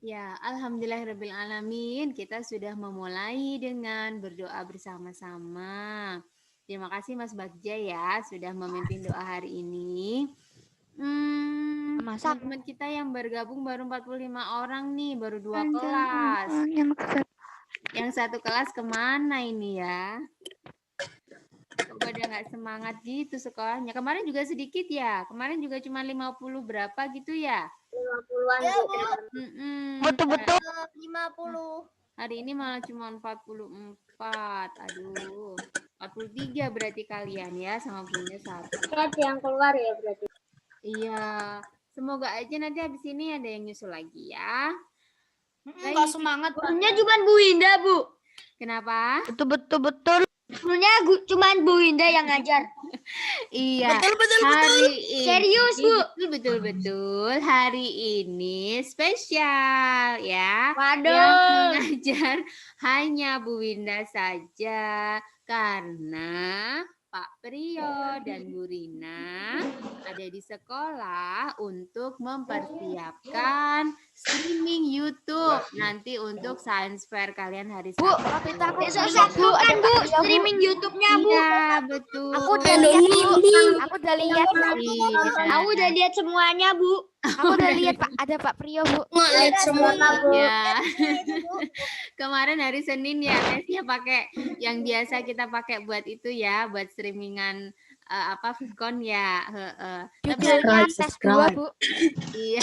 Ya, alhamdulillahirrabbilalamin. Kita sudah memulai dengan berdoa bersama-sama. Terima kasih Mas Bagja ya sudah memimpin doa hari ini. Teman-teman kita yang bergabung baru 45 orang nih, baru 2 kelas. Yang satu kelas kemana ini ya? Kok pada nggak semangat gitu sekolahnya? Kemarin juga sedikit ya? Kemarin juga cuma 50 berapa gitu ya? 50-an. Ya, Bu. Betul-betul. 50. Hari ini malah cuma 44. Aduh. 43 berarti kalian ya sama punya satu. Ada yang keluar ya berarti. Iya. Semoga aja nanti habis ini ada yang nyusul lagi ya. Enggak semangat. Gurunya cuma Bu Indah, Bu. Kenapa? Betul. Gurunya cuma Bu Indah yang ngajar. Iya. Betul. Hari ini Serius, Bu. Betul. Hari ini spesial ya. Waduh. Yang mengajar hanya Bu Winda saja karena Pak Priyo dan Bu Rina ada di sekolah untuk mempersiapkan streaming YouTube nanti untuk science fair kalian hari Bu, Sabtu. besok Sabtu kan Bu streaming YouTube-nya, Bu. Iya, betul. Aku udah lihat, Bu. Aku udah lihat. Iya. Aku udah lihat semuanya, Bu. Aku udah lihat Pak, ada Pak Priyo, Bu. Lihat semua, Bu. Ya. Kemarin hari Senin ya, tesnya pakai yang biasa kita pakai buat itu ya, buat streamingan Vkon ya. Tapi hari ini Tes 2, Bu. iya,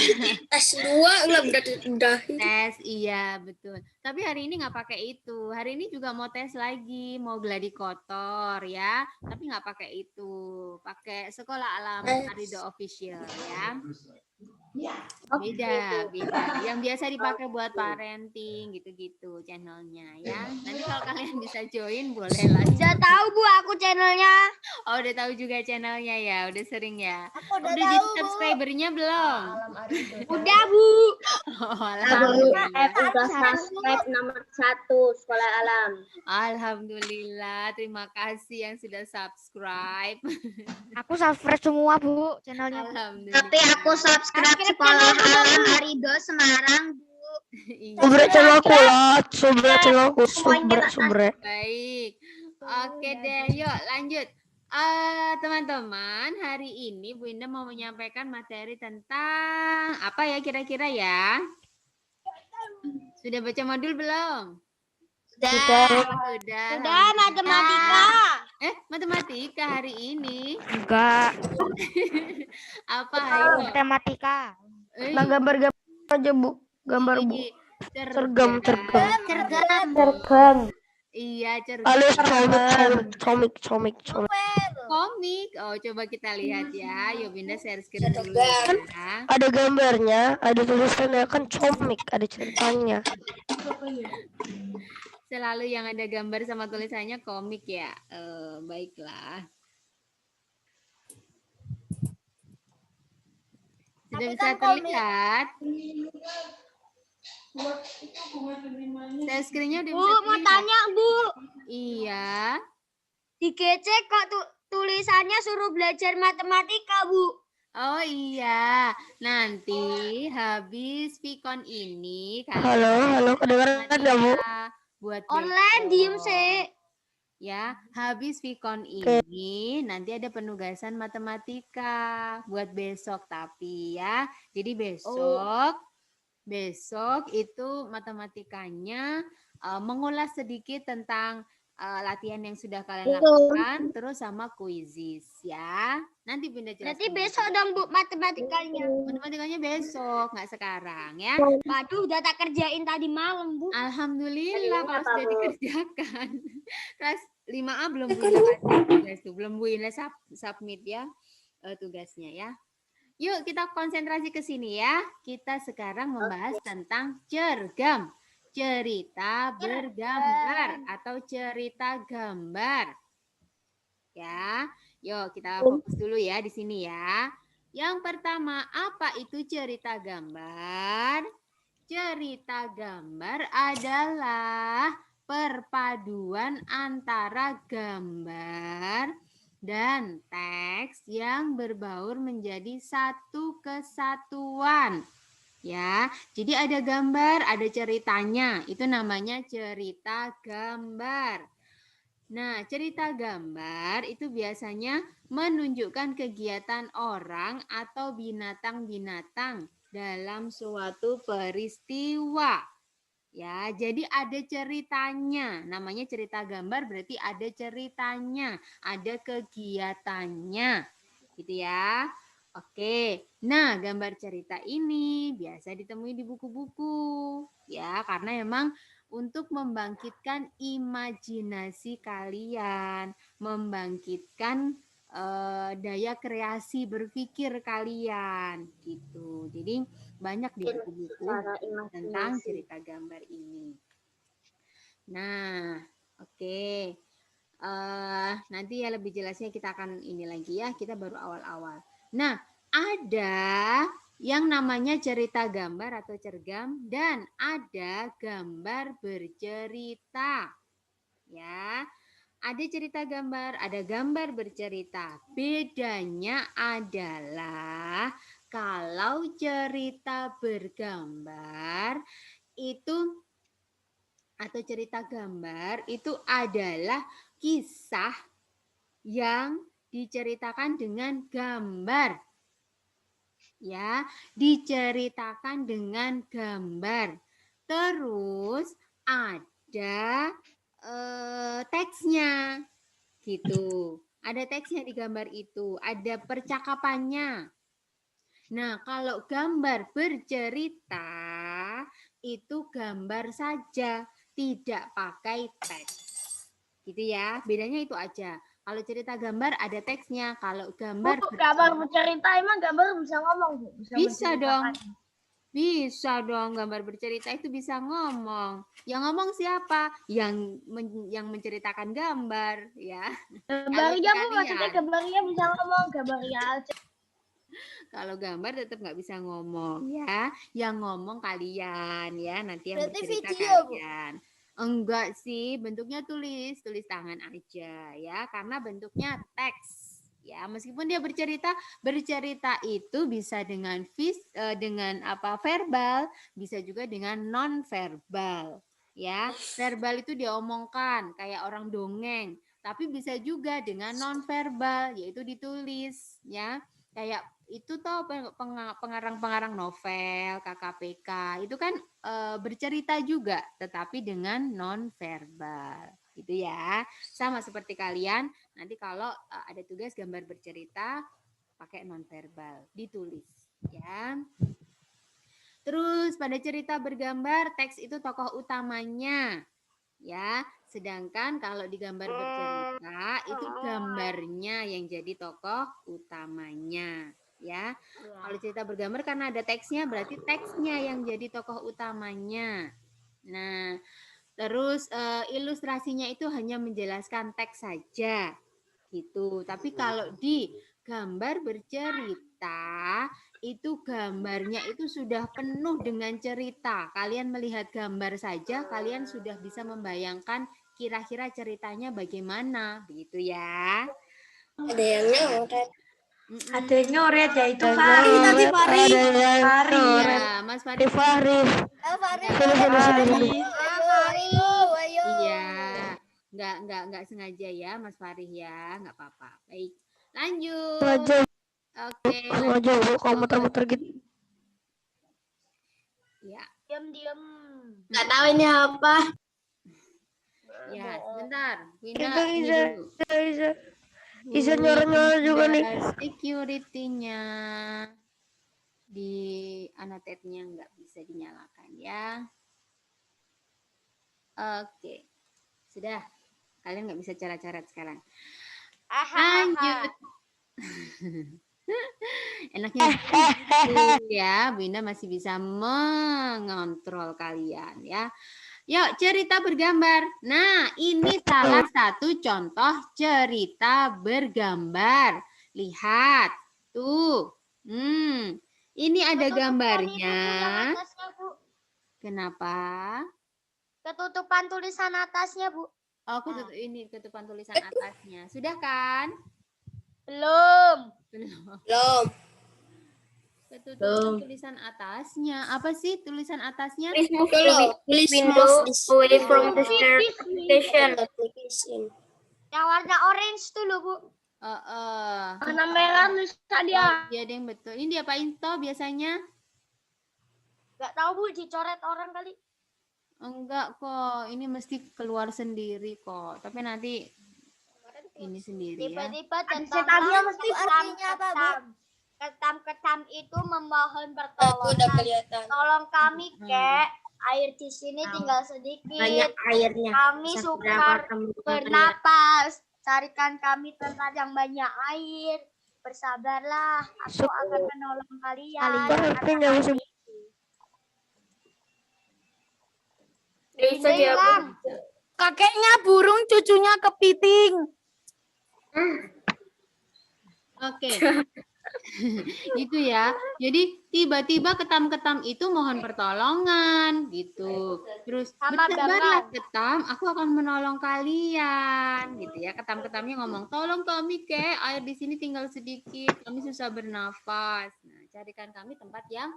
S2 enggak berarti udah. tes iya betul. Tapi hari ini nggak pakai itu. Hari ini juga mau tes lagi, mau gladi kotor ya. Tapi nggak pakai itu, pakai sekolah alam Arido official ya. Beda. Yang biasa dipakai buat parenting gitu-gitu channelnya ya. Nanti kalau kalian bisa join boleh lah. Udah tahu, Bu, aku channelnya. Oh, udah tahu juga channelnya ya, udah sering ya. Aku udah Udah tahu, jadi Bu. subscribernya belum? Udah, Bu. Oh, alhamdulillah. Udah subscribe nomor 1 Sekolah Alam. Alhamdulillah, terima kasih yang sudah subscribe. Aku subscribe semua, Bu, channelnya. Alhamdulillah. Tapi aku subscribe Sekolah Alam Arido Semarang, Bu. Iya. Subre channel aku lah, subre channel aku, subre. Baik. Oke deh, yuk lanjut. Teman-teman, hari ini Bu Indah mau menyampaikan materi tentang apa ya kira-kira ya? Sudah baca modul belum? Sudah. matematika. Matematika hari ini. Enggak, Apa ayo? matematika. Nah, gambar-gambar aja, Bu. Gambar, Bu. Cergam. Iya, cergam. Alias comik. Komik. Oh, coba kita lihat ya. Yuk, Binda share screen dulu ya. Ada gambarnya, ada tulisannya, kan comik, ada ceritanya. Selalu yang ada gambar sama tulisannya komik ya. Baiklah. Sudah bisa terlihat? Share screen-nya udah Bu, bisa mau terlihat? tanya, Bu. Iya. Di GC kok tulisannya suruh belajar matematika, Bu. Oh iya, nanti habis Vkon ini Halo, kedengeran nggak, Bu? Buat Online besok. diem sih. Ya, habis Vkon ini nanti ada penugasan matematika buat besok tapi ya. Jadi besok itu matematikanya mengulas sedikit tentang latihan yang sudah kalian lakukan terus sama kuisis ya. Nanti Bunda jelaskan. Berarti besok dong, Bu, matematikanya. Matematikanya besok, nggak sekarang ya. Waduh, udah tak kerjain tadi malam, Bu. Alhamdulillah kalau sudah dikerjakan. Kelas 5A belum Bu Ina kasih tugas tuh, belum Bu Ina submit ya tugasnya ya. Yuk kita konsentrasi ke sini ya. Kita sekarang membahas tentang cergam. Cerita bergambar atau cerita gambar. Ya, yuk kita fokus dulu ya di sini ya. Yang pertama, apa itu cerita gambar? Cerita gambar adalah perpaduan antara gambar dan teks yang berbaur menjadi satu kesatuan. Ya, jadi ada gambar, ada ceritanya. Itu namanya cerita gambar. Nah, cerita gambar itu biasanya menunjukkan kegiatan orang atau binatang-binatang dalam suatu peristiwa. Ya, jadi ada ceritanya. Namanya cerita gambar berarti ada ceritanya, ada kegiatannya. Gitu ya. Oke. Nah, gambar cerita ini biasa ditemui di buku-buku. Ya, karena memang untuk membangkitkan imajinasi kalian, membangkitkan daya kreasi berpikir kalian gitu. Jadi banyak di buku-buku tentang cerita gambar ini. Nah, oke. Nanti ya lebih jelasnya kita akan ini lagi ya. Kita baru awal-awal. Nah, ada yang namanya cerita gambar atau cergam dan ada gambar bercerita. Ya. Ada cerita gambar, ada gambar bercerita. Bedanya adalah kalau cerita bergambar itu atau cerita gambar itu adalah kisah yang diceritakan dengan gambar. Ya, diceritakan dengan gambar. Terus ada teksnya gitu. Ada teksnya di gambar itu, ada percakapannya. Nah, kalau gambar bercerita itu gambar saja, tidak pakai teks. Gitu ya, bedanya itu aja. Kalau cerita gambar ada teksnya, kalau gambar bercerita emang gambar bisa ngomong, Bu? Bisa dong. Bisa dong, gambar bercerita itu bisa ngomong. Yang ngomong siapa? Yang menceritakan gambar, ya. Gambarnya, Bu, maksudnya gambarnya bisa ngomong, gambarnya aja. Kalau gambar tetap nggak bisa ngomong, ya. Yang ngomong kalian, ya. Nanti yang Berarti bercerita video, Bu? kalian. Enggak sih, bentuknya tulis tangan aja, ya. Karena bentuknya teks. Ya, meskipun dia bercerita itu bisa dengan dengan verbal, bisa juga dengan non verbal. Ya, verbal itu diomongkan kayak orang dongeng, tapi bisa juga dengan non verbal yaitu ditulis, ya. Kayak itu toh pengarang-pengarang novel, KKPK, itu kan bercerita juga tetapi dengan non verbal. Gitu ya. Sama seperti kalian, nanti kalau ada tugas gambar bercerita pakai nonverbal, ditulis ya. Terus pada cerita bergambar teks itu tokoh utamanya ya. Sedangkan kalau di gambar bercerita itu gambarnya yang jadi tokoh utamanya ya. Kalau cerita bergambar karena ada teksnya berarti teksnya yang jadi tokoh utamanya. Nah, terus ilustrasinya itu hanya menjelaskan teks saja gitu. Tapi kalau di gambar bercerita itu gambarnya itu sudah penuh dengan cerita. Kalian melihat gambar saja kalian sudah bisa membayangkan kira-kira ceritanya bagaimana, begitu ya. Ada yang nyoret. Ada yang nyoret ya itu Fahri tadi Fahri. Fahri. Ya, Mas Fahri. Fahri. Fahri. Ayo. Iya. Enggak sengaja ya Mas Fahri ya, enggak apa-apa. Baik. Lanjut. Sengaja, Oke. sengaja Bu, kalau muter-muter gitu. Ya. Diam. Nggak tahu ini apa. Ya, sebentar. Winda Itu ini Iza, dulu. Iza nyuruh-nyuruh juga nih. Security-nya di annotate-nya nggak bisa dinyalakan ya. Oke. Sudah. Kalian nggak bisa cara-cara sekarang. Lanjut. Enaknya ya, Bu Indah masih bisa mengontrol kalian ya. Yuk cerita bergambar. Nah, ini salah satu contoh cerita bergambar. Lihat, tuh. Ini ada gambarnya. Kenapa? Ketutupan tulisan atasnya, Bu. Oh, ini ketutupan tulisan atasnya. Sudah kan? Belum. Belum. Belum. Ketutupan tulisan atasnya. Apa sih tulisan atasnya? Please move this away from the application. Yang warna orange tuh loh, Bu. Warna merah bisa dia. Iya deh, betul. Ini diapain toh biasanya? Nggak tahu, Bu, dicoret orang kali. Enggak kok, ini mesti keluar sendiri kok. Tapi nanti ini sendiri ya. Tiba-tiba Setannya mesti artinya apa, Bu? Ketam-ketam itu memohon Aku udah pertolongan. kelihatan. Tolong kami, Kek. Air di sini tinggal sedikit. Banyak airnya. Kami Bisa sukar berapa kamu bernapas. Carikan kami tempat yang banyak air. Bersabarlah, aku akan menolong kalian. Bisa Hilang. Kakeknya burung, cucunya kepiting. Oke. Gitu ya. Jadi tiba-tiba ketam-ketam itu mohon pertolongan gitu. Terus Sama bersabarlah gambar. ketam, aku akan menolong kalian gitu ya. Ketam-ketamnya ngomong, "Tolong kami, Kek, air di sini tinggal sedikit. Kami susah bernafas. Nah, carikan kami tempat yang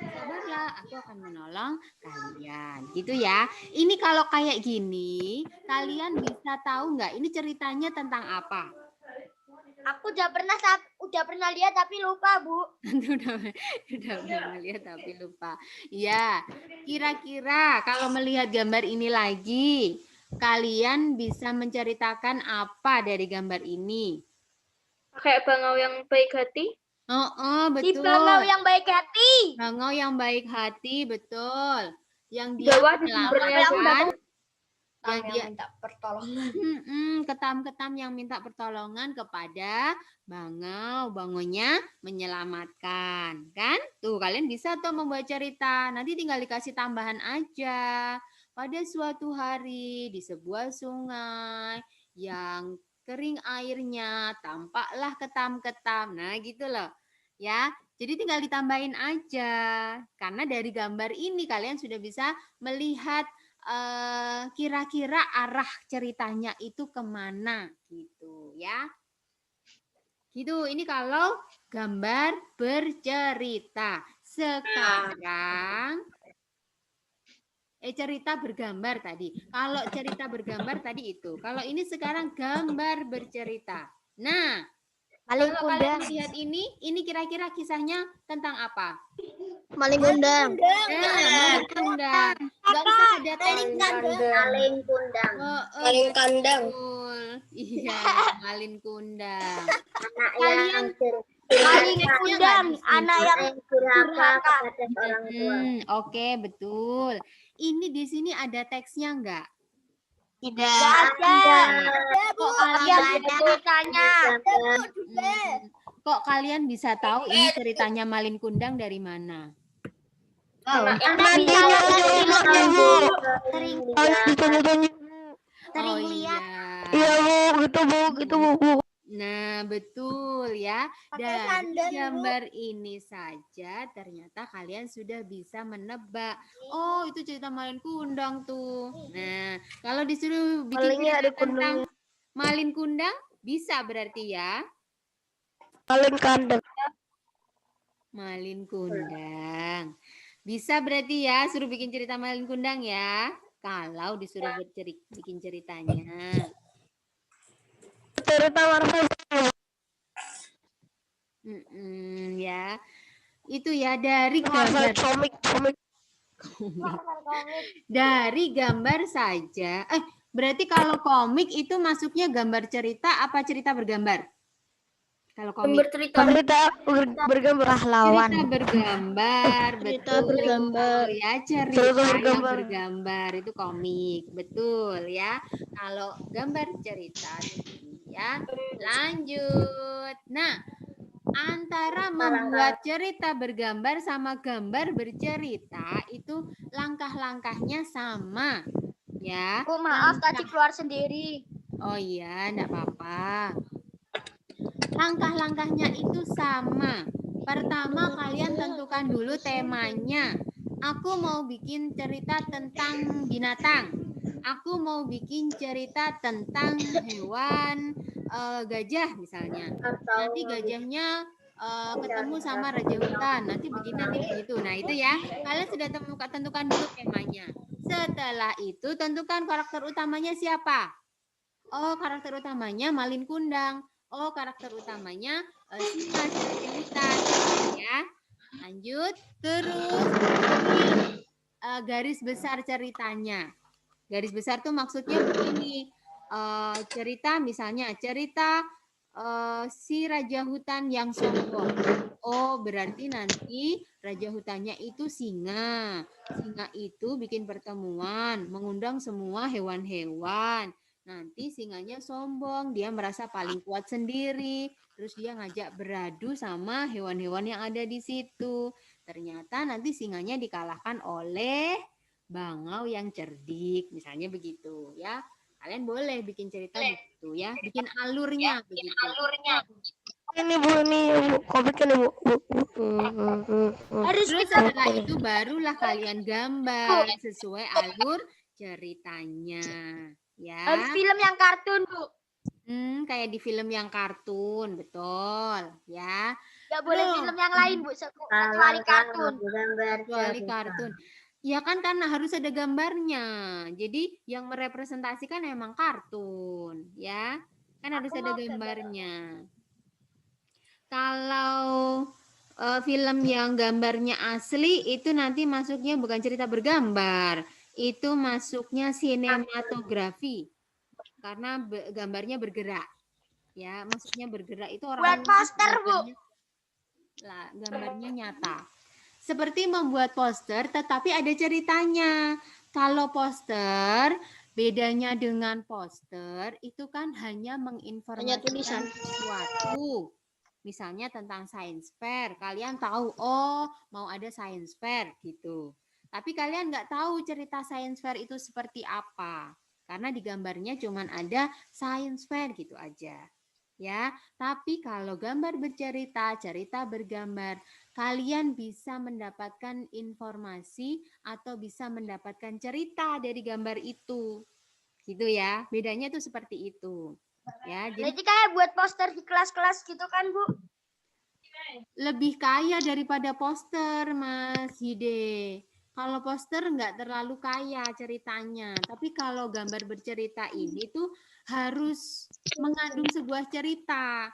sabarlah, aku akan menolong kalian." Gitu ya. Ini kalau kayak gini, kalian bisa tahu nggak ini ceritanya tentang apa? Aku udah pernah lihat tapi lupa, Bu. udah pernah lihat tapi lupa. Ya, kira-kira kalau melihat gambar ini lagi, kalian bisa menceritakan apa dari gambar ini? Kayak bangau yang baik hati. Oh, Si betul. bangau yang baik hati. Bangau yang baik hati, betul. Yang Di dia bawah di sumbernya menyelamatkan, yang Yang dia minta pertolongan. ketam-ketam yang minta pertolongan kepada bangau, bangonya menyelamatkan, kan? Tuh, kalian bisa tuh membuat cerita. Nanti tinggal dikasih tambahan aja. Pada suatu hari di sebuah sungai yang kering airnya, tampaklah ketam-ketam. Nah, gitu loh. Ya, jadi tinggal ditambahin aja. Karena dari gambar ini kalian sudah bisa melihat kira-kira arah ceritanya itu kemana gitu ya. Gitu, ini kalau gambar bercerita. Sekarang cerita bergambar tadi. Kalau cerita bergambar tadi itu. Kalau ini sekarang gambar bercerita. Nah, Maling kalau kalian kundang. lihat ini kira-kira kisahnya tentang apa? Maling kundang. Maling kundang. Nggak usah ada teksnya. Maling kundang. Maling kandang. Betul. Iya, malin kundang. Kalian Ada maling teksnya kundang, nggak di sini? anak yang durhaka kepada orang tua. Oke, betul. Ini di sini ada teksnya nggak? Tidak ada. Kok Kalian kalian ceritanya. kok kalian bisa tahu ini ceritanya malin kundang dari mana? Oh iya. Gitu bu. Nah, betul ya. Dari gambar ini saja ternyata kalian sudah bisa menebak. Oh, itu cerita malin kundang tuh. Nah, kalau disuruh bikin Malingnya cerita ada tentang kundangnya. malin kundang, bisa berarti ya. Malin kandang. Malin kundang. Bisa berarti ya, suruh bikin cerita malin kundang ya. Kalau disuruh bikin ceritanya. Cerita Marvel. Ya. Itu ya dari Marvel gambar. komik. Dari gambar saja. Berarti kalau komik itu masuknya gambar cerita apa cerita bergambar? Kalau komik. Cerita bergambar. Pahlawan. Cerita bergambar, Cerita betul. bergambar. Ya, cerita yang bergambar itu komik, betul ya. Kalau gambar cerita ya. Lanjut. Nah, antara membuat cerita bergambar sama gambar bercerita itu langkah-langkahnya sama. Ya. Bu, maaf tadi keluar sendiri. Oh iya, enggak apa-apa. Langkah-langkahnya itu sama. Pertama, kalian tentukan dulu temanya. Aku mau bikin cerita tentang binatang. Aku mau bikin cerita tentang hewan gajah misalnya. Nanti gajahnya ketemu sama raja hutan. Nanti begitu. Nah, itu ya. Kalian sudah tentukan dulu temanya. Setelah itu tentukan karakter utamanya siapa. Oh, karakter utamanya Malin Kundang. Oh, karakter utamanya singa si raja hutan. Ya. Lanjut. Terus garis besar ceritanya. Garis besar tuh maksudnya begini. Cerita misalnya cerita si raja hutan yang sombong. Oh, berarti nanti raja hutannya itu singa. Singa itu bikin pertemuan, mengundang semua hewan-hewan. Nanti singanya sombong, dia merasa paling kuat sendiri. Terus dia ngajak beradu sama hewan-hewan yang ada di situ. Ternyata nanti singanya dikalahkan oleh bangau yang cerdik, misalnya begitu ya. Kalian boleh bikin cerita begitu ya, bikin alurnya begitu. Ini Bu, ini ya Bu. Komik ini Bu. Harus Terus kita setelah itu barulah kalian gambar sesuai alur ceritanya, harus ya. film yang kartun, Bu. Kayak di film yang kartun, betul, ya. Gak boleh Loh. film yang lain, Bu. Kecuali kartun. Kecuali kartun. Ya kan karena harus ada gambarnya. Jadi yang merepresentasikan emang kartun, ya. Kan harus Aku ada mau gambarnya. Kalau film yang gambarnya asli itu nanti masuknya bukan cerita bergambar, itu masuknya sinematografi. Karena gambarnya bergerak. Ya, maksudnya bergerak itu Buat orang poster, Bu. gambarnya nyata. Seperti membuat poster tetapi ada ceritanya. Kalau poster bedanya dengan poster itu kan hanya menginformasikan sesuatu. Misalnya tentang science fair, kalian tahu oh mau ada science fair gitu. Tapi kalian nggak tahu cerita science fair itu seperti apa. Karena di gambarnya cuma ada science fair gitu aja. Ya, tapi kalau gambar bercerita, cerita bergambar, kalian bisa mendapatkan informasi atau bisa mendapatkan cerita dari gambar itu. Gitu ya. Bedanya tuh seperti itu. Ya, jadi Jadi kayak buat poster di kelas-kelas gitu kan, Bu? lebih kaya daripada poster, Mas Hide. Kalau poster nggak terlalu kaya ceritanya, tapi kalau gambar bercerita ini tuh harus mengandung sebuah cerita,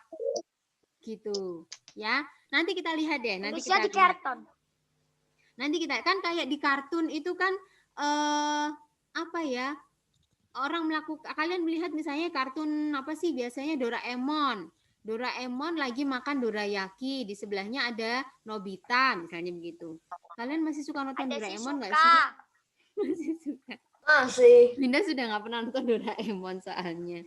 gitu, ya. Nanti kita lihat deh, nanti Bisa kita di lihat. karton. Nanti kita kan kayak di kartun itu kan apa ya? Orang melakukan, kalian melihat misalnya kartun apa sih biasanya Doraemon. Doraemon lagi makan dorayaki, di sebelahnya ada Nobita, misalnya begitu. Kalian masih suka nonton Ada Doraemon nggak Shizuka. sih? Masih suka. Masih. Linda sudah nggak pernah nonton Doraemon soalnya.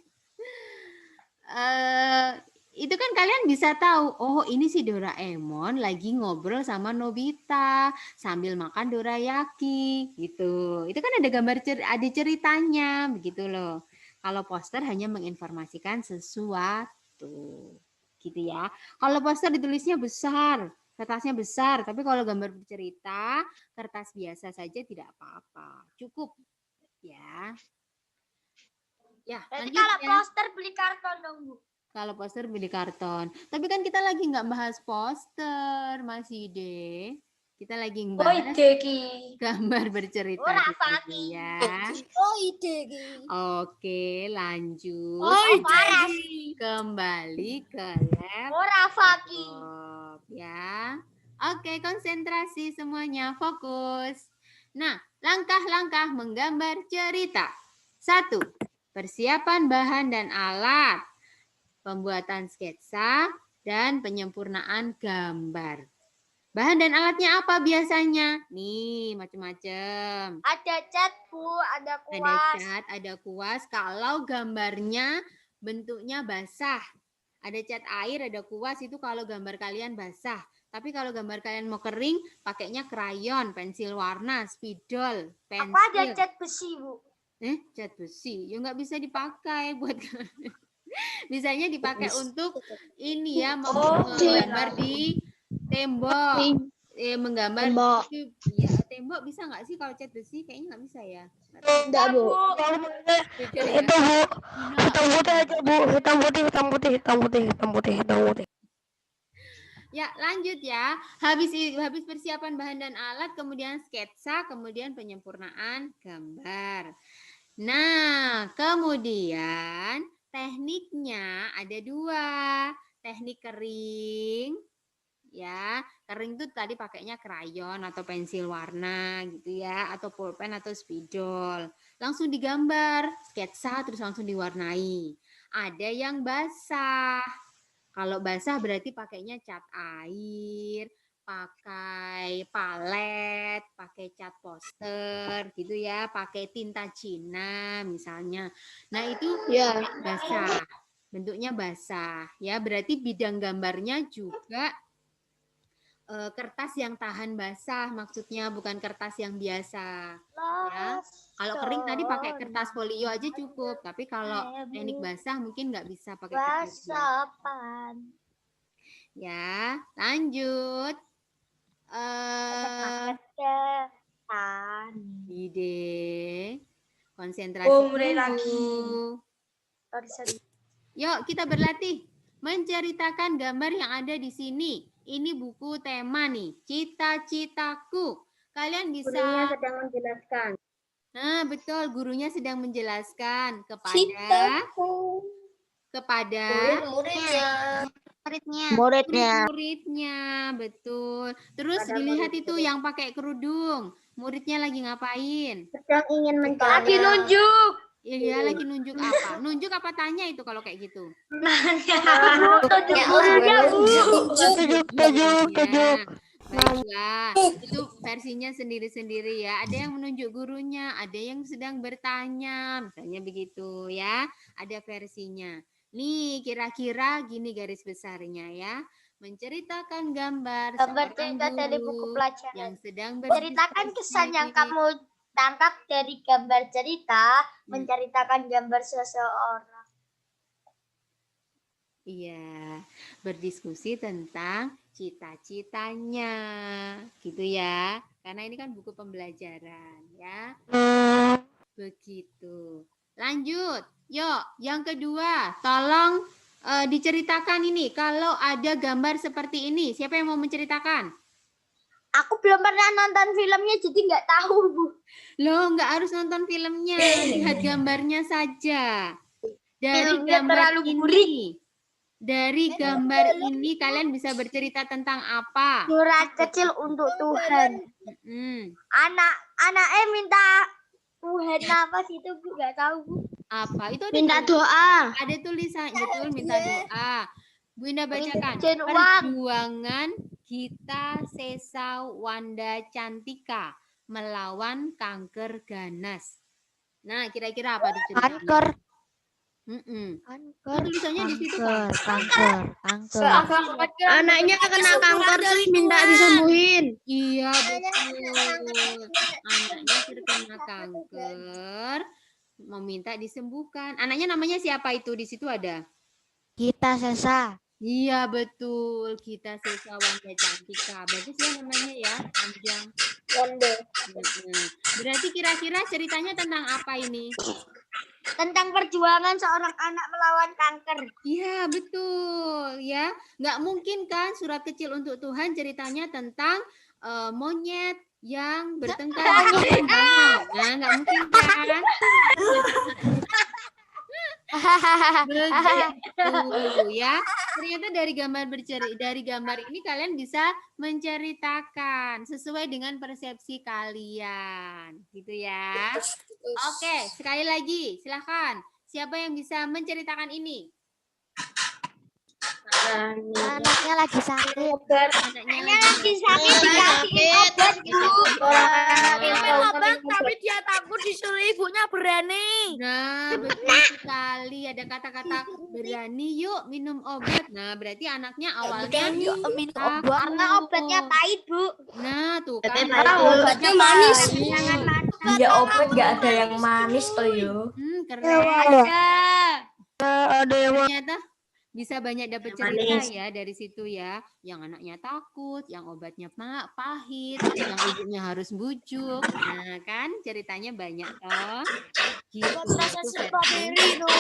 Itu kan kalian bisa tahu, oh ini si Doraemon lagi ngobrol sama Nobita sambil makan dorayaki gitu. Itu kan ada gambar ada ceritanya begitu loh. Kalau poster hanya menginformasikan sesuatu gitu ya. Kalau poster ditulisnya besar, kertasnya besar, tapi kalau gambar bercerita, kertas biasa saja tidak apa-apa. Cukup ya. Ya, Berarti lanjut kalau ya. poster beli karton dong, Bu. Kalau poster beli karton. Tapi kan kita lagi nggak bahas poster, Mas Ide. Kita lagi ngebahas gambar bercerita Ora, di Faki. sini ya. Oh, ide ki. Oke, lanjut. parah. Kembali ke Ora, Faki. laptop ya. Oke, konsentrasi semuanya, fokus. Nah, langkah-langkah menggambar cerita. 1. Persiapan bahan dan alat. Pembuatan sketsa dan penyempurnaan gambar. Bahan dan alatnya apa biasanya? Nih, macam-macam. Ada cat, Bu. Ada Ada kuas. cat, ada kuas. Kalau gambarnya bentuknya basah. Ada cat air, ada kuas, itu kalau gambar kalian basah. Tapi kalau gambar kalian mau kering, pakainya krayon, pensil warna, spidol, pensil. Apa ada cat besi, Bu? Cat besi. Ya nggak bisa dipakai buat bisanya dipakai untuk ini ya, menggambar di tembok. Menggambar di tembok bisa nggak sih kalau cat besi? Kayaknya nggak bisa ya. Enggak, Bu. Jujur ya. Itu Bu, hitam putih aja Bu, hitam putih. Ya, lanjut ya. Habis persiapan bahan dan alat, kemudian sketsa, kemudian penyempurnaan gambar. Nah, kemudian tekniknya ada 2. Teknik kering, ya. Kering itu tadi pakainya krayon atau pensil warna gitu ya, atau pulpen atau spidol. Langsung digambar, sketsa terus langsung diwarnai. Ada yang basah. Kalau basah berarti pakainya cat air, pakai palet, pakai cat poster gitu ya, pakai tinta Cina misalnya. Nah, itu Ya. basah. Bentuknya basah ya, berarti bidang gambarnya juga kertas yang tahan basah, maksudnya bukan kertas yang biasa ya. Kalau kering tadi pakai kertas folio aja cukup, tapi kalau teknik basah mungkin nggak bisa pakai kertas biasa. Basapan. Ya, lanjut. Ide, konsentrasi Mulai dulu. Sorry. Yuk, kita berlatih menceritakan gambar yang ada di sini. Ini buku tema nih, cita-citaku. Kalian bisa. Gurunya sedang menjelaskan. Nah, betul, gurunya sedang menjelaskan Citaku. kepada Murid-muridnya. murid-muridnya, betul. Terus Pada dilihat murid-murid. itu yang pakai kerudung. Muridnya lagi ngapain? Sedang ingin mencari. Lagi nunjuk. Iya, lagi nunjuk apa? Nunjuk apa tanya itu kalau kayak gitu? Ya, udah Tujuk. Ya, baiklah. Itu versinya sendiri-sendiri ya. Ada yang menunjuk gurunya, ada yang sedang bertanya, misalnya begitu ya. Ada versinya. Nih, kira-kira gini garis besarnya ya. Menceritakan gambar seorang cerita dari guru buku pelajaran. yang sedang Ceritakan kesan yang berdiskusi. kamu tangkap dari gambar cerita, menceritakan gambar seseorang. Iya, berdiskusi tentang cita-citanya, gitu ya. Karena ini kan buku pembelajaran, ya. Begitu. Lanjut. Yuk, yang kedua, tolong diceritakan ini. Kalau ada gambar seperti ini, siapa yang mau menceritakan? Aku belum pernah nonton filmnya, jadi nggak tahu, Bu. Loh, nggak harus nonton filmnya, lihat gambarnya saja. Dari Filmnya gambar terlalu ini, burik. dari gambar ini kalian bisa bercerita tentang apa? Surat kecil untuk Tuhan. Anaknya minta Tuhan apa sih itu, Bu? Nggak tahu, Bu. Apa? Itu ada Minta doa. ada tulisan, betul, minta doa. Bu Indah bacakan. Minta uang. Perjuangan Gita Sesa Wanda Cantika melawan kanker ganas. Nah, kira-kira apa itu ceritanya? Kanker. Oh, tulisannya di situ kan. Kanker. Anaknya kena kanker terus minta disembuhin. Iya, betul. Anaknya terkena kanker, meminta disembuhkan. Anaknya namanya siapa itu? Di situ ada. Kita Sesa. Iya, betul. Gita Sesa Wanda Cantika. Bagus ya namanya ya, panjang. Wanda. Berarti kira-kira ceritanya tentang apa ini? Tentang perjuangan seorang anak melawan kanker. Iya, betul ya. Nggak mungkin kan surat kecil untuk Tuhan ceritanya tentang monyet yang bertengkar dengan tangan. Nah, nggak mungkin kan? Begitu ya. Ternyata dari gambar ini kalian bisa menceritakan sesuai dengan persepsi kalian, gitu ya. Oke, sekali lagi, silakan. Siapa yang bisa menceritakan ini? Anaknya lagi sakit. Anaknya lagi sakit dikasih obat, Bu. Obat tapi dia takut disuruh ibunya berani. Nah, betul sekali. Ada kata-kata berani yuk minum obat. Nah, berarti anaknya awalnya Minum obat. Karena obatnya pahit, Bu. Nah, tuh kan. Obatnya manis. Jangan manis. Iya obat nggak ada yang manis toh yo. Keren. Ada yang Ternyata bisa banyak dapat cerita ya dari situ ya. Yang anaknya takut, yang obatnya pahit, yang ibunya harus bujuk. Nah, kan ceritanya banyak toh. Gitu. Itu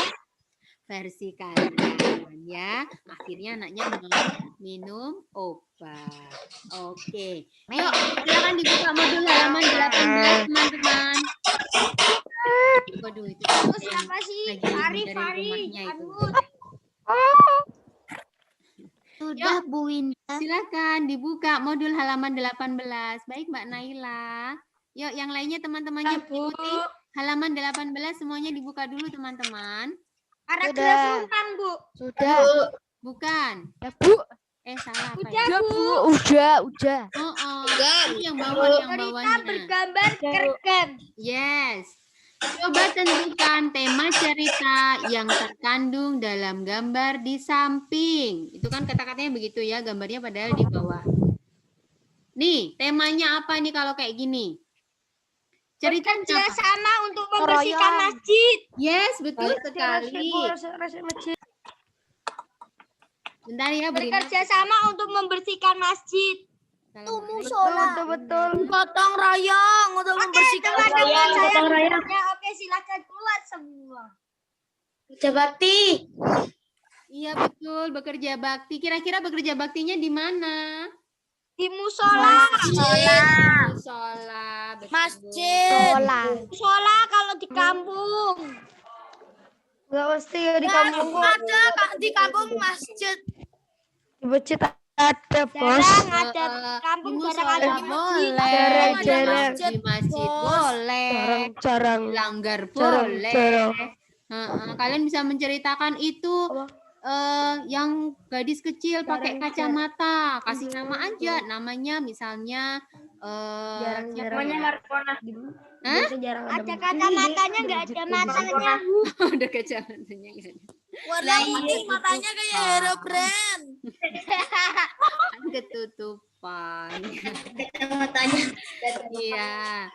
versi kalian ya. Akhirnya anaknya mau minum obat. Oke. Yuk, silakan dibuka modul halaman 18 teman-teman. Waduh, itu Terus yang siapa sih? lagi Fari, dari Fari. rumahnya itu. Sudah Bu Winda. Silakan dibuka modul halaman 18. Baik Mbak Naila. Yuk, yang lainnya teman-temannya mengikuti halaman 18 semuanya dibuka dulu teman-teman. Paragraf 6, Bu. Sudah. Bukan. Ya, Bu. Salah apa Udah, ya? Bu. Udah. Oh. Ini yang bawah, yang Cerita bawahnya. bergambar kerekam. Yes. Coba tentukan tema cerita yang terkandung dalam gambar di samping. Itu kan kata-katanya begitu ya, gambarnya padahal di bawah. Nih, temanya apa nih kalau kayak gini? Ceritanya Bekerja apa? sama untuk membersihkan masjid. Yes, betul sekali. Bentar ya, Beri. Bekerja sama untuk membersihkan masjid. Betul. Gotong royong untuk membersihkan Teman-teman saya gotong royong. bekerja. Oke, silakan keluar semua. Kerja bakti. Iya betul, bekerja bakti. Kira-kira bekerja baktinya di mana? Di musola. Musola, betul. masjid. Musola kalau di kampung. Enggak mesti ya di kampung kok. Ada Kak, di kampung masjid. Di masjid ada, Bos. Jarang ada di kampung, musola jarang ada di masjid. boleh, Jarang. di masjid Bos. boleh, Jarang. langgar Jarang, boleh. jarang. Kalian bisa menceritakan itu yang gadis kecil pakai kacamata, kasih nama aja, namanya misalnya siapa ya? Markona. Hah? Ada kacamatanya, nggak ada matanya. Udah kacamatanya nggak ada. Warna putih matanya kayak Hero Brand. Kan ketutupan. Matanya. Iya.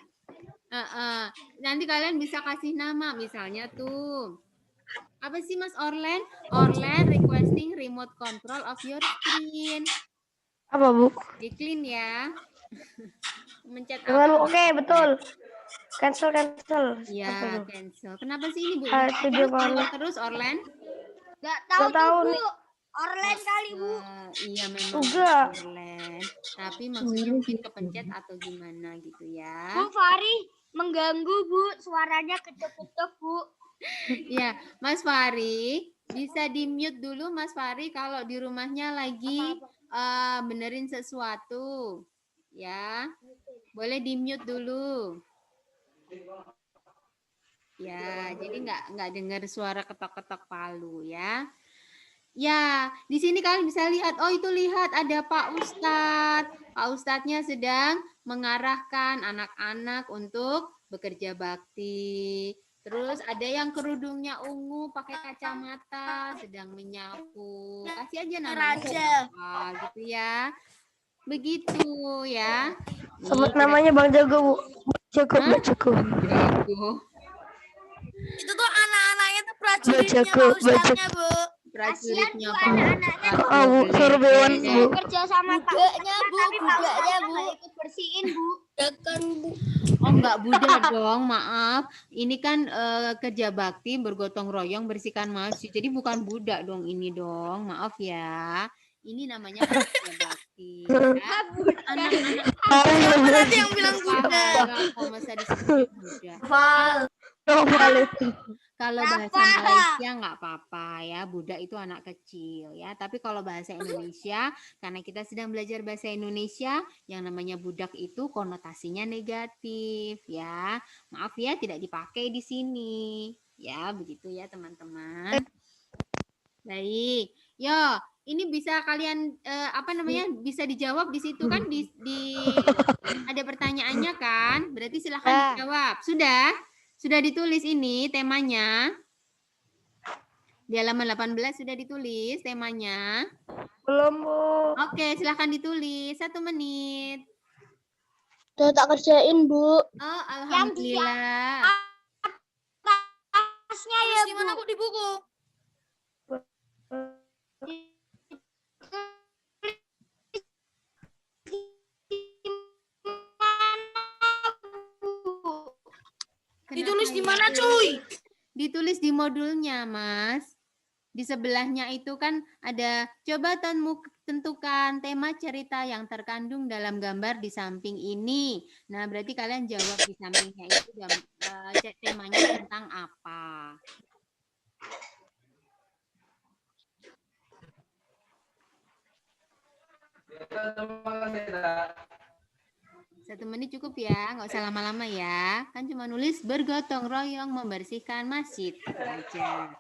Nanti kalian bisa kasih nama, misalnya tuh. Apa sih Mas Orlen? Orlen requesting remote control of your screen. Apa, Bu? Di clean ya. Mencet Jangan, apa? oke, betul. Cancel. Ya, cancel. Kenapa sih ini, Bu? Itu dia, Pak. Terus Orlen? Nggak tahu Nggak tahu tuh, nih. Bu. Orlen kali, Bu. Iya memang Enggak. Orlen. Tapi maksudnya mungkin kepencet atau gimana gitu ya. Bu Fari mengganggu, Bu. Suaranya kecep-kecep, Bu. Ya, Mas Fari, bisa di-mute dulu Mas Fari kalau di rumahnya lagi benerin sesuatu. Ya. Boleh di-mute dulu. Ya, jadi nggak dengar suara ketok-ketok palu ya. Ya, di sini kalian bisa lihat. Oh, itu lihat ada Pak Ustadz. Pak Ustadznya sedang mengarahkan anak-anak untuk bekerja bakti. Terus ada yang kerudungnya ungu pakai kacamata sedang menyapu. Kasih aja namanya Raja. apa gitu ya. Begitu ya. Sebut namanya Bang Jago, Bu. Bang Jago. Jago. Itu tuh anak-anaknya tuh prajuritnya Bacaku, Pak Ustadznya, Bu. Prajuritnya Bu, anak-anaknya. Bu, suruh Bewan, Bu. Kerja sama Pak Budaknya, Bu, tapi Pak budaknya, Ustadz Bu. nggak ikut bersihin, Bu. Dekan, Bu. Oh enggak budak dong, maaf. Ini kan kerja bakti bergotong royong bersihkan masjid. Jadi bukan budak dong ini dong. Maaf ya. Ini namanya kerja bakti. Ya. Anak-anak Berarti yang bilang budak. kok masa disebut budak. itu. Kalau bahasa Malaysia nggak apa-apa ya, budak itu anak kecil ya. Tapi kalau bahasa Indonesia, karena kita sedang belajar bahasa Indonesia, yang namanya budak itu konotasinya negatif ya. Maaf ya, tidak dipakai di sini. Ya, begitu ya teman-teman. Baik, yo, ini bisa kalian bisa dijawab di situ kan di ada pertanyaannya kan? Berarti silahkan dijawab. Sudah ditulis ini temanya. Di halaman 18 sudah ditulis temanya. Belum, Bu. Oke, silahkan ditulis 1 menit. Udah tak kerjain, Bu. Oh, alhamdulillah. Tasnya ya, Bu. Gimana, Bu, di buku? Ditulis di mana, cuy? Ditulis di modulnya, Mas. Di sebelahnya itu kan ada coba tentukan tema cerita yang terkandung dalam gambar di samping ini. Nah, berarti kalian jawab di sampingnya itu temanya tentang apa. Satu menit cukup ya, nggak usah lama-lama ya. Kan cuma nulis bergotong royong membersihkan masjid aja.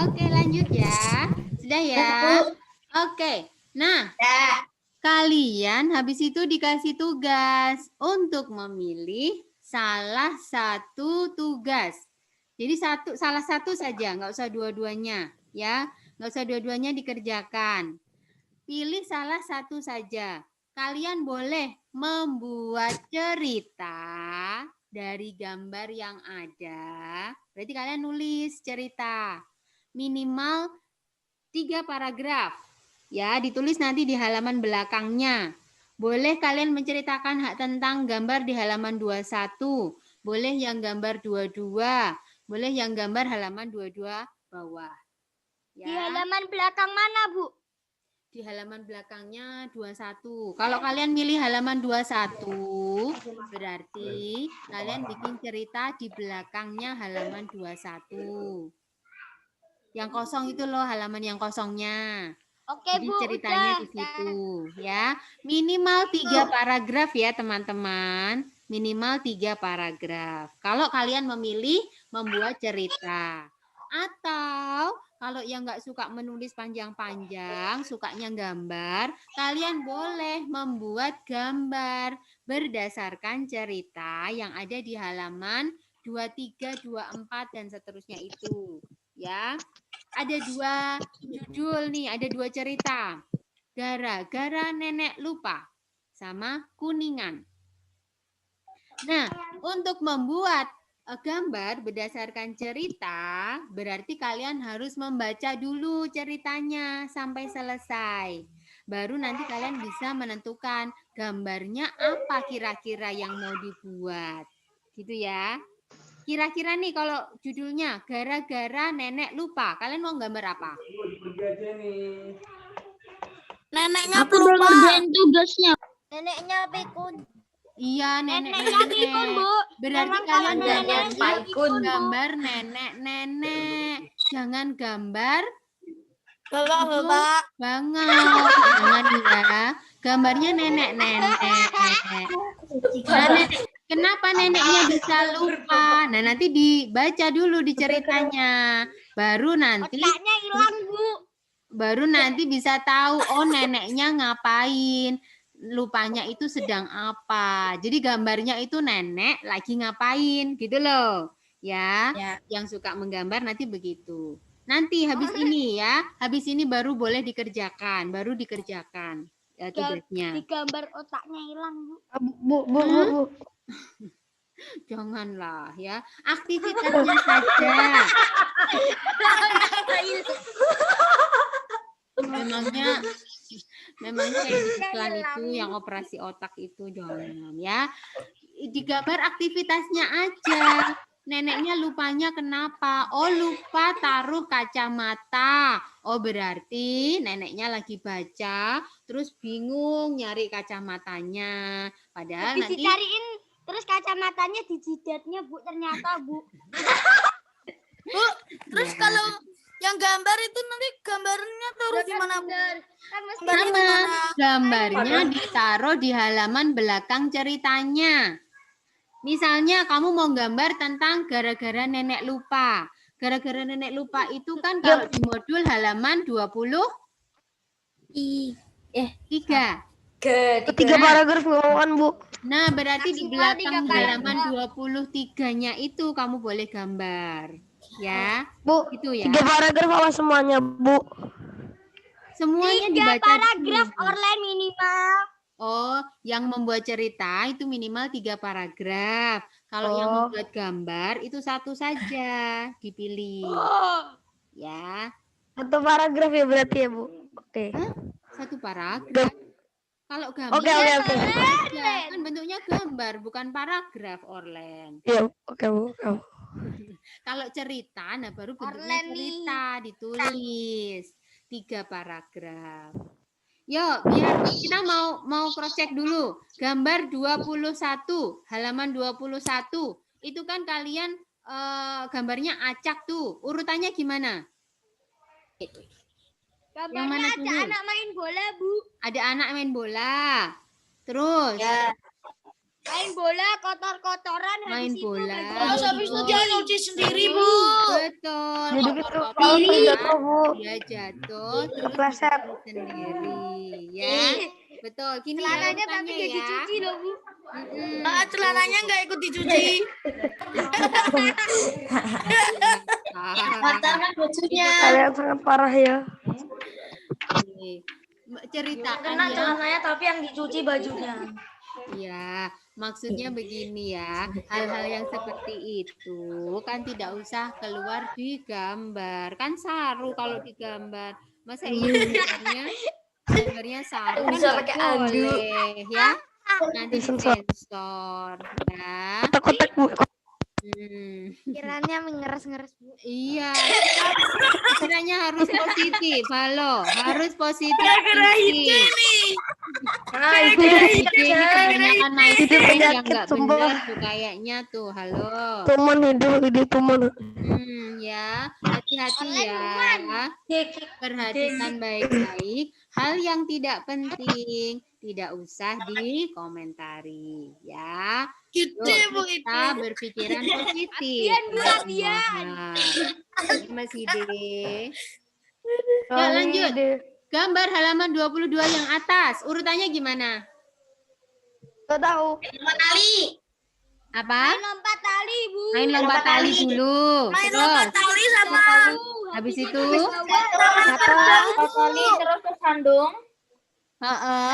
Oke, lanjut ya. Sudah ya? Oke. Nah, kalian habis itu dikasih tugas untuk memilih salah satu tugas. Jadi salah satu saja, nggak usah dua-duanya ya. Nggak usah dua-duanya dikerjakan. Pilih salah satu saja. Kalian boleh membuat cerita dari gambar yang ada. Berarti kalian nulis cerita. Minimal 3 paragraf. Ya, ditulis nanti di halaman belakangnya. Boleh kalian menceritakan hak tentang gambar di halaman 21. Boleh yang gambar 22. Boleh yang gambar halaman 22 bawah. Ya. Di halaman belakang mana, Bu? Di halaman belakangnya 21. Kalau kalian milih halaman 21, berarti kalian bikin cerita di belakangnya halaman 21. Yang kosong itu loh halaman yang kosongnya. Oke, Jadi Bu. ceritanya Udah. di situ ya. Minimal 3 paragraf ya teman-teman. Minimal 3 paragraf. Kalau kalian memilih membuat cerita. Atau kalau yang nggak suka menulis panjang-panjang, sukanya gambar, kalian boleh membuat gambar berdasarkan cerita yang ada di halaman 23, 24 dan seterusnya itu. Ya, ada 2 judul nih, ada 2 cerita. Gara-gara nenek lupa sama Kuningan. Nah, untuk membuat gambar berdasarkan cerita, berarti kalian harus membaca dulu ceritanya sampai selesai. Baru nanti kalian bisa menentukan gambarnya apa kira-kira yang mau dibuat. Gitu ya. Kira-kira nih kalau judulnya gara-gara nenek lupa, kalian mau gambar apa? Neneknya Aku udah lupa. ngerjain tugasnya. Neneknya pikun. Iya, Neneknya pikun, Bu. Berarti Jangan kalian kalau gambarnya neneknya gambar nenek-nenek. Jangan gambar Bapak. banget. Jangan ya. Gambarnya nenek-nenek. Nah, kenapa neneknya bisa lupa? Nah, nanti dibaca dulu di ceritanya. Baru nanti Otaknya hilang, Bu. baru nanti bisa tahu oh neneknya ngapain. Lupanya itu sedang apa. Jadi gambarnya itu nenek lagi ngapain gitu loh. Ya, yang suka menggambar nanti begitu. Nanti habis ini ya, habis ini baru boleh dikerjakan, ya, tugasnya. Digambar otaknya hilang, Bu. Bu. Janganlah ya, aktivitasnya saja. Memangnya kayak di iklan itu yang operasi otak itu jangan ya. Digambar aktivitasnya aja. Neneknya lupanya kenapa? Oh, lupa taruh kacamata. Oh, berarti neneknya lagi baca, terus bingung nyari kacamatanya. Padahal Habis nanti dicariin, terus kacamatanya di jidatnya, Bu. Ternyata, Bu. Bu, terus Ya. kalau yang gambar itu nanti gambarnya taruh di mana, Bu? Kan mesti Gambarnya di Sama, mana? gambarnya ditaruh di halaman belakang ceritanya. Misalnya kamu mau gambar tentang gara-gara nenek lupa. Gara-gara nenek lupa itu kan kalau di modul halaman 23. 3 paragraf ngomong, Bu. Nah, berarti di Maksimal 3 belakang paragraf. halaman 23-nya itu kamu boleh gambar. Ya, Bu, itu ya. 3 paragraf apa semuanya, Bu? Semuanya 3 dibaca paragraf dulu. online minimal. Oh, yang membuat cerita itu minimal 3 paragraf. Kalau yang Oh. membuat gambar itu 1 saja dipilih. Ya, 1 paragraf ya berarti ya, Bu? Oke. 1 paragraf. Kalau gambar Oke. aja. Kan bentuknya gambar, bukan paragraf, Orlen. Iya, oke, Bu. Oke, Bu. Kalau cerita, nah baru bentuknya Orlen nih. cerita ditulis 3 paragraf. Yuk, biar kita mau cross check dulu. Gambar 21, halaman 21. Itu kan kalian gambarnya acak tuh. Urutannya gimana? Yang mana Gambarnya ada dulu? anak main bola, Bu. Ada anak main bola. Terus Main bola kotor-kotoran main habis itu bola. Terus habis itu dia nyuci sendiri, Bu. Betul. Jadi gitu, Kotor-kotoran. kalau jatuh, Bu. Dia jatuh terus Kepleset. dicuci sendiri, ya. Betul. Gini ya Celananya tapi urutannya gak ya. dicuci loh, Bu. Celananya nggak ikut dicuci. Matakan bajunya. Kalian sangat parah ya. Ceritakan Kena ya. celananya tapi yang dicuci bajunya. Ya, maksudnya begini ya, hal-hal yang seperti itu kan tidak usah keluar di gambar, kan saru kalau digambar. Masa iya gambarnya saru kan Bisa nggak pakai andu. boleh ya, nanti disensor ya. Kotak-kotak, Bu. Pikirannya mengeras-ngeras, Bu. Iya, pikirannya harus positif, halo, harus positif. Nah, itu Ini kebanyakan naik Itu yang penyakit, nggak sumpah. benar tuh kayaknya tuh, halo. tuman hidup tuman. Ya, hati-hati ya. Perhatikan baik-baik. Hal yang tidak penting tidak usah dikomentari, ya. Gitu, Yuk, Bu, kita itu. berpikiran positif. Mas Ide. Ya, lanjut. Gambar halaman 22 yang atas. Urutannya gimana? Gak tahu. Tali. Apa? Lompat tali, Bu. Main lompat tali dulu. Main Terus lompat tali sama habis itu Tali terus ke sandung.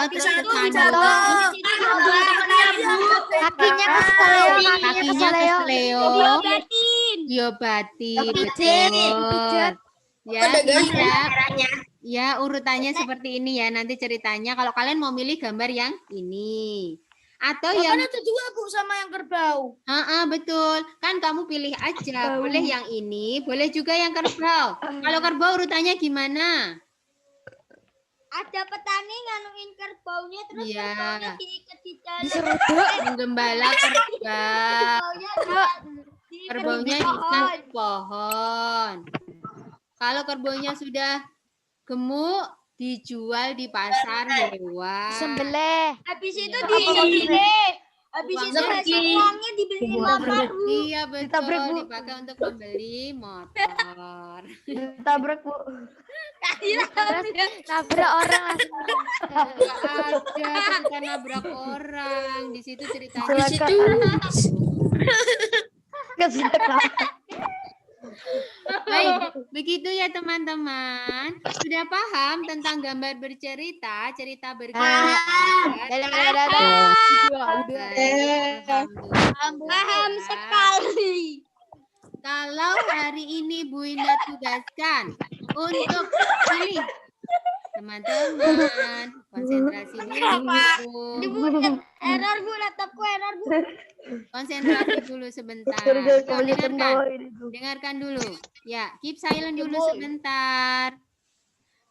terus ke sandung, sandung. Kakinya ke seleo, kakinya ke Kakinya ke seleo. seleo. Diobatin. Dipijit. Betul. Ya, Ada ini gambar ya. Caranya. Ya, urutannya seperti ini ya. Nanti ceritanya kalau kalian mau milih gambar yang ini. Atau yang Kan ada 2, Bu, sama yang kerbau. betul. Kan kamu pilih aja. Boleh yang ini, boleh juga yang kerbau. Kalau kerbau urutannya gimana? Ada petani nganuin kerbaunya terus Iya. kerbaunya diikat di jalan. Menggembala kerbau. Kerbaunya Kerbaunya diikat di pohon. Kalau kerbaunya sudah gemuk, dijual di pasar hewan. Sembelih. Habis itu Iya. disembelih. Habis itu Uangnya hasil uangnya dibeli motor, Bu. Iya betul, Ditabrak, Bu. dipakai untuk membeli motor. Ditabrak, Bu. Nabrak orang langsung. Nggak ada, ketika nabrak orang. Di situ ceritanya. Kecelakaan. Kecelakaan. Baik, begitu ya teman-teman. Sudah paham tentang gambar bercerita, cerita bergambar? Dadah. Paham sekali. Kalau hari ini Bu Indah tugaskan untuk pilih teman-teman konsentrasi dulu. Error, Bu, laptopku error, Bu. Konsentrasi dulu sebentar. Gara-gara Yuk, kebanyakan dengarkan. bawa ini tuh. Dengarkan dulu. Ya, keep silent dulu sebentar.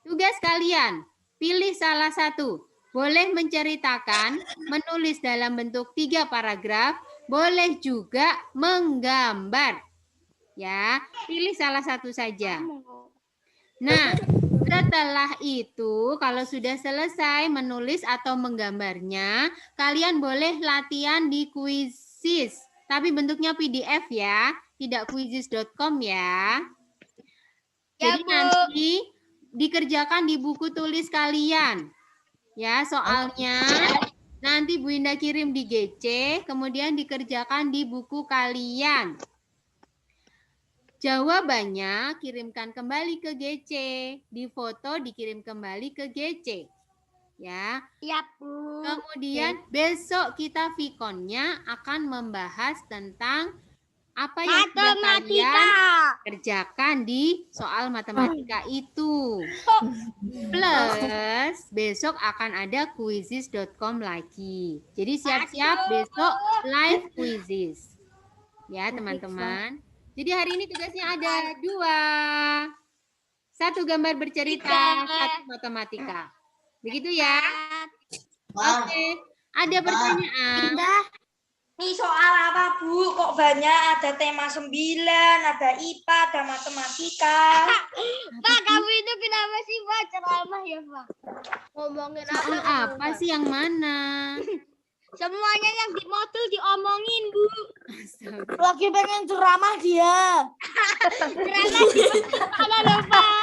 Tugas kalian, pilih salah satu. Boleh menceritakan, menulis dalam bentuk 3 paragraf, boleh juga menggambar. Ya, pilih salah satu saja. Nah, setelah itu kalau sudah selesai menulis atau menggambarnya, kalian boleh latihan di Quizizz. Tapi bentuknya PDF ya, tidak quizizz.com ya. Jadi nanti dikerjakan di buku tulis kalian. Ya, soalnya nanti Bu Indah kirim di GC, kemudian dikerjakan di buku kalian. Jawabannya kirimkan kembali ke GC. Di foto dikirim kembali ke GC. Ya. Siap, Bu. Kemudian besok kita Vkonnya akan membahas tentang apa yang sudah kalian kerjakan di soal matematika itu. Plus besok akan ada quizzes.com lagi. Jadi siap-siap besok live quizzes. Ya teman-teman. Jadi hari ini tugasnya ada 2. 1 gambar bercerita, 1 matematika. Begitu ya. Oke. Ada pertanyaan? Ini soal apa, Bu? Kok banyak? Ada tema 9, ada IPA, ada matematika. Pak, kamu itu kenapa sih, Pak? Ceramah ya, Pak? Ngomongin Soal apa sih yang mana? Semuanya yang di modul diomongin, Bu. Lagi pengen ceramah dia. Ceramah di mana loh, Pak?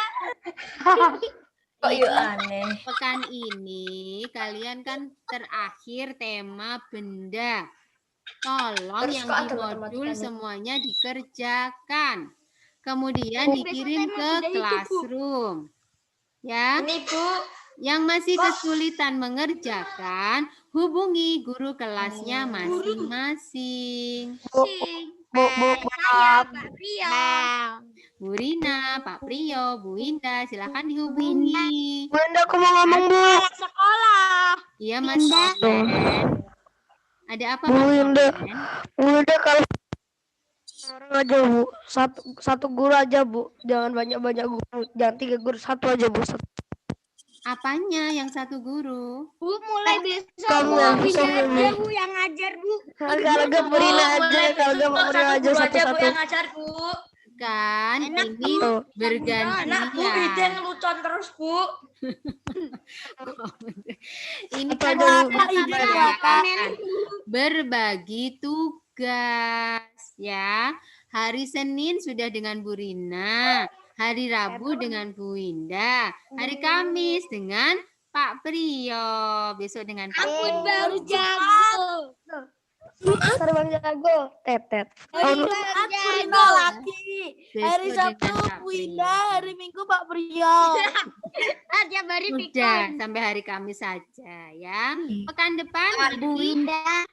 Kok yuk aneh. Pekan ini kalian kan terakhir tema benda. Tolong yang di modul semuanya dikerjakan. Kemudian dikirim ke classroom. Ya. Ini, Bu. Yang masih kesulitan mengerjakan, hubungi guru kelasnya masing-masing. Saya, Pak Rio. Bu Rina, Pak Priyo, Bu Indah, silahkan dihubungi. Bunda, aku mau ngomong, Bu. Sekolah. Iya, Mas Solen. Ada apa, Bu Mas Indah. Solen? Bunda, kalau orang aja, Bu. Satu guru aja, Bu. Jangan banyak-banyak guru. Jangan 3 guru, 1 aja, Bu. Apanya yang 1 guru? Bu, mulai besok Kamu Bu yang pindah bisa, aja, Bu, yang ngajar, Bu. Kalau gak Bu Rina aja, kalau gak mau Rina aja Bu satu-satu. yang ngajar, Bu. Kan Enak, ini Bu. Enak, Bu. Iden bergantian. ngelucon terus, Bu. Ini Apa kan dulu? bergantian. Berbagi tugas ya. Hari Senin sudah dengan Bu Rina, hari Rabu dengan Bu Indah, hari Kamis dengan Pak Priyo, besok dengan Pak Aku Priyo. baru jago. Terbang jago. Tetet. Hari Oh, Jumat Rina lagi. Hari Besok Sabtu dengan Pak Bu Priyo. Indah, hari Minggu Pak Priyo. tiap hari Udah sampai hari Kamis saja ya. Pekan depan Bu nanti Indah.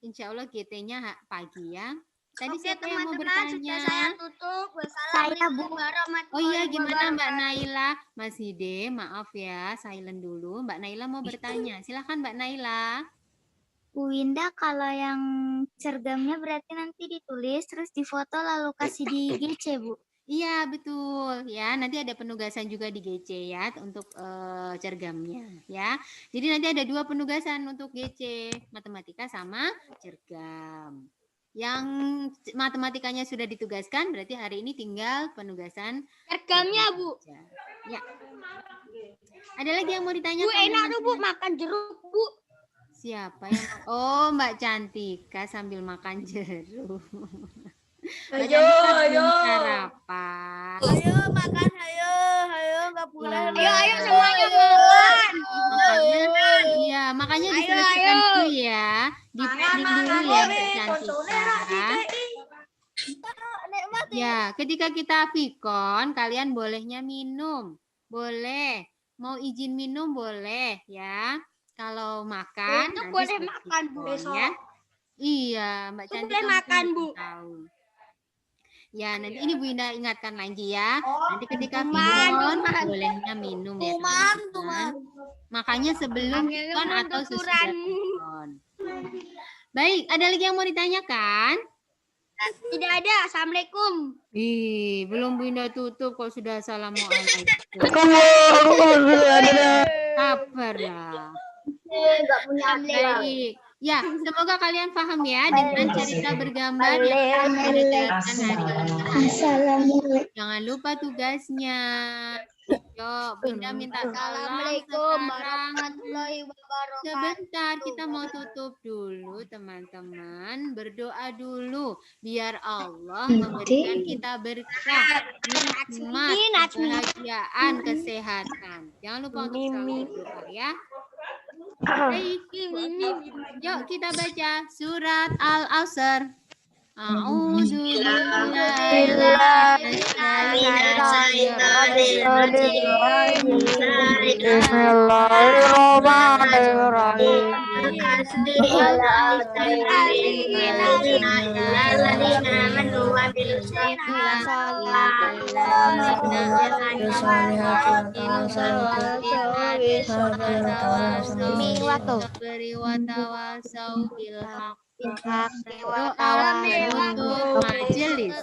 insya Allah GT-nya pagi ya. Tadi Oke, siapa yang mau teman-teman, bertanya? sudah saya tutup. Wassalamualaikum warahmatullahi Oh iya, gimana Mbak wabarakatuh. Naila? Mas Hide, maaf ya, silent dulu. Mbak Naila mau bertanya. Silakan Mbak Naila. Bu Indah, kalau yang sergamnya berarti nanti ditulis terus difoto lalu kasih di GC, Bu. Iya, betul. Ya, nanti ada penugasan juga di GC ya untuk cergamnya ya. Jadi nanti ada 2 penugasan untuk GC, matematika sama cergam. Yang matematikanya sudah ditugaskan, berarti hari ini tinggal penugasan Sergamnya, Bu. saja. Ya. Ada lagi yang mau Bu, ditanyakan? enak tuh, Bu, teman-teman? makan jeruk, Bu. Siapa yang Oh, Mbak Cantika sambil makan jeruk. Mbak Ayo, Cantika belum ayo. sarapan. Ayo makan, ayo nggak boleh. Ayo, semuanya makan. Makanya, iya, makanya Ayo, diselesaikan ayo. dulu ya. Dipiring dulu ya Mbak Cantika. Ya, ketika kita Vkon, kalian bolehnya minum. Boleh. Mau izin minum boleh ya. Kalau makan Itu nanti boleh setelah makan, Bu, Vkon, besok. ya. Iya, Mbak Itu Cantika boleh makan, mungkin Bu. belum tahu. Ya, nanti ini Bu Indah ingatkan lagi ya. Nanti ketika Tuman, Vkon tuman. bolehnya minum ya. Tuman, teman-teman. Makanya sebelum Panggil Vkon teman atau sesudah tuturan. Vkon. Baik, ada lagi yang mau ditanyakan? Tidak ada. Assalamualaikum. Ih, belum Bu Indah tutup kok sudah assalamualaikum. Sabar lah. Enggak punya Baik. Ya, semoga kalian paham ya dengan cerita bergambar yang telah dijelaskan hari ini. Jangan lupa tugasnya. Yuk, Bunda minta tolong Assalamualaikum sekarang. warahmatullahi wabarakatuh. Sebentar, kita mau tutup dulu teman-teman. Berdoa dulu biar Allah memberikan kita berkah, nikmat, kebahagiaan, kesehatan. Jangan lupa untuk selalu berdoa ya. Baik, yuk kita baca surat Al-Asr. A'udzu Doa penutup majelis.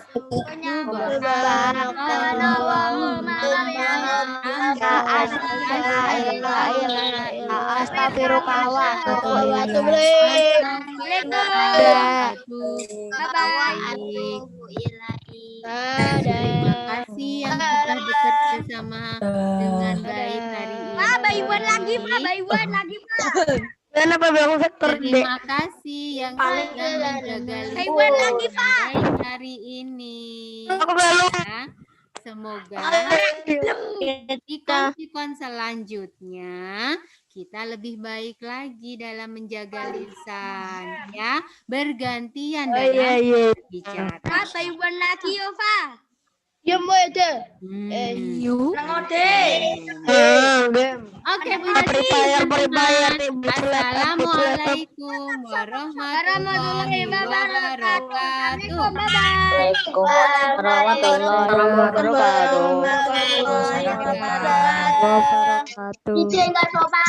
Terima kasih yang sudah bekerja sama dengan baik hari ini. Mbak Iwan lagi, Mbak Iwan lagi, Mbak. Kenapa bilang vektor D? Terima kasih yang sudah menjaga Iwan lagi, dengan baik hari ini. Aku belum. Ya, semoga di kon selanjutnya kita lebih baik lagi dalam menjaga lisan, ya, bergantian Oh iya dalam iya. bicara. Mbak Iwan lagi, Yova. Oke, Bu Prepare, Assalamualaikum warahmatullahi wabarakatuh. Wabarakatuh. Izin Kak Sofa.